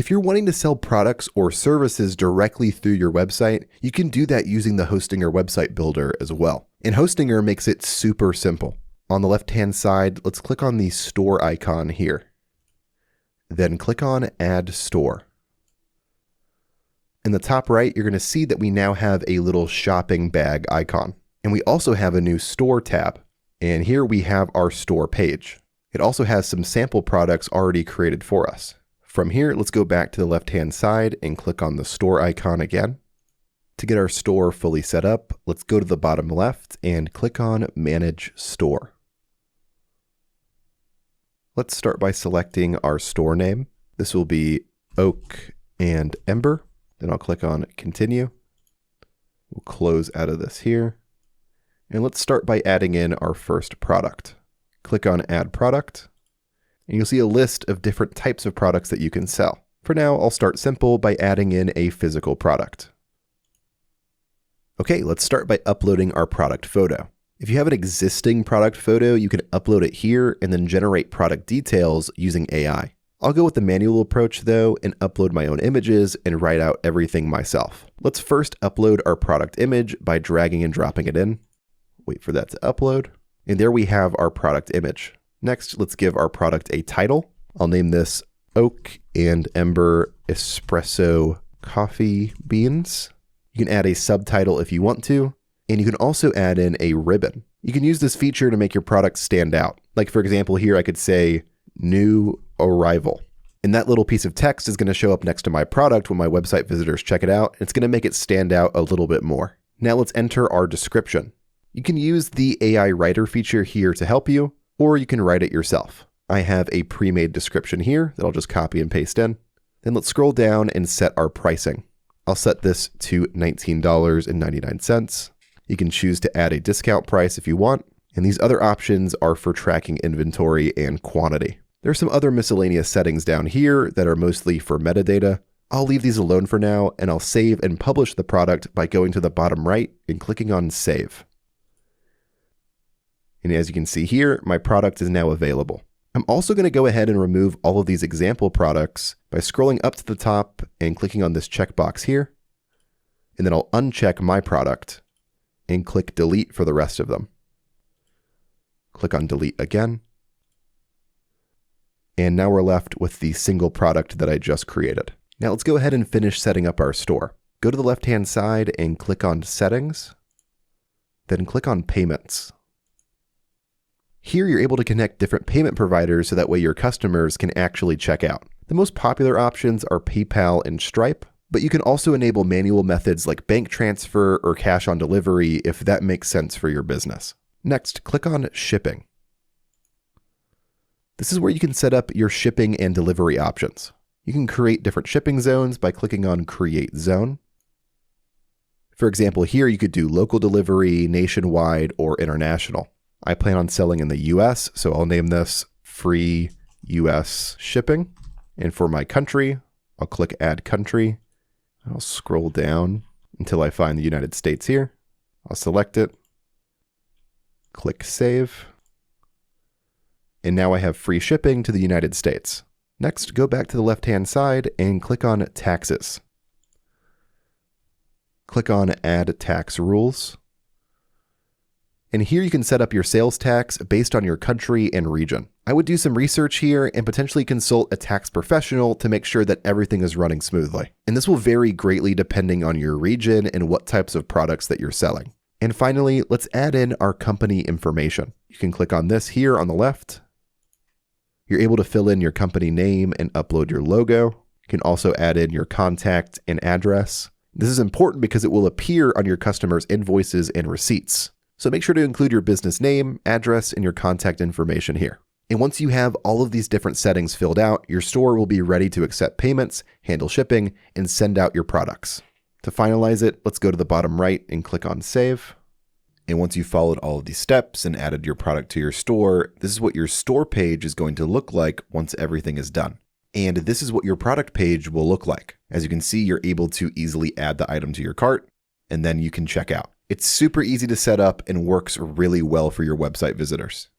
If you're wanting to sell products or services directly through your website, you can do that using the Hostinger website builder as well. And Hostinger makes it super simple. On the left-hand side, let's click on the store icon here. Then click on Add Store. In the top right, you're going to see that we now have a little shopping bag icon. And we also have a new store tab. And here we have our store page. It also has some sample products already created for us. From here, let's go back to the left-hand side and click on the store icon again. To get our store fully set up, let's go to the bottom left and click on Manage Store. Let's start by selecting our store name. This will be Oak and Ember. Then I'll click on Continue. We'll close out of this here. And let's start by adding in our first product. Click on Add Product. And you'll see a list of different types of products that you can sell. For now, I'll start simple by adding in a physical product. Okay, let's start by uploading our product photo. If you have an existing product photo, you can upload it here and then generate product details using AI. I'll go with the manual approach though and upload my own images and write out everything myself. Let's first upload our product image by dragging and dropping it in. Wait for that to upload. And there we have our product image. Next, let's give our product a title. I'll name this Oak and Ember Espresso Coffee Beans. You can add a subtitle if you want to, and you can also add in a ribbon. You can use this feature to make your product stand out. Like for example, here I could say New Arrival. And that little piece of text is going to show up next to my product when my website visitors check it out. It's going to make it stand out a little bit more. Now let's enter our description. You can use the AI writer feature here to help you, or you can write it yourself. I have a pre-made description here that I'll just copy and paste in. Then let's scroll down and set our pricing. I'll set this to $19.99. You can choose to add a discount price if you want, and these other options are for tracking inventory and quantity. There's some other miscellaneous settings down here that are mostly for metadata. I'll leave these alone for now, and I'll save and publish the product by going to the bottom right and clicking on Save. And as you can see here, my product is now available. I'm also going to go ahead and remove all of these example products by scrolling up to the top and clicking on this checkbox here. And then I'll uncheck my product and click Delete for the rest of them. Click on Delete again. And now we're left with the single product that I just created. Now let's go ahead and finish setting up our store. Go to the left-hand side and click on Settings. Then click on Payments. Here you're able to connect different payment providers so that way your customers can actually check out. The most popular options are PayPal and Stripe, but you can also enable manual methods like bank transfer or cash on delivery if that makes sense for your business. Next, click on Shipping. This is where you can set up your shipping and delivery options. You can create different shipping zones by clicking on Create Zone. For example, here you could do local delivery, nationwide, or international. I plan on selling in the US, so I'll name this Free US Shipping. And for my country, I'll click Add Country. I'll scroll down until I find the United States here. I'll select it, click Save. And now I have free shipping to the United States. Next, go back to the left-hand side and click on Taxes. Click on Add Tax Rules. And here you can set up your sales tax based on your country and region. I would do some research here and potentially consult a tax professional to make sure that everything is running smoothly. And this will vary greatly depending on your region and what types of products that you're selling. And finally, let's add in our company information. You can click on this here on the left. You're able to fill in your company name and upload your logo. You can also add in your contact and address. This is important because it will appear on your customers' invoices and receipts. So make sure to include your business name, address, and your contact information here. And once you have all of these different settings filled out, your store will be ready to accept payments, handle shipping, and send out your products. To finalize it, let's go to the bottom right and click on Save. And once you've followed all of these steps and added your product to your store, this is what your store page is going to look like once everything is done. And this is what your product page will look like. As you can see, you're able to easily add the item to your cart, and then you can check out. It's super easy to set up and works really well for your website visitors.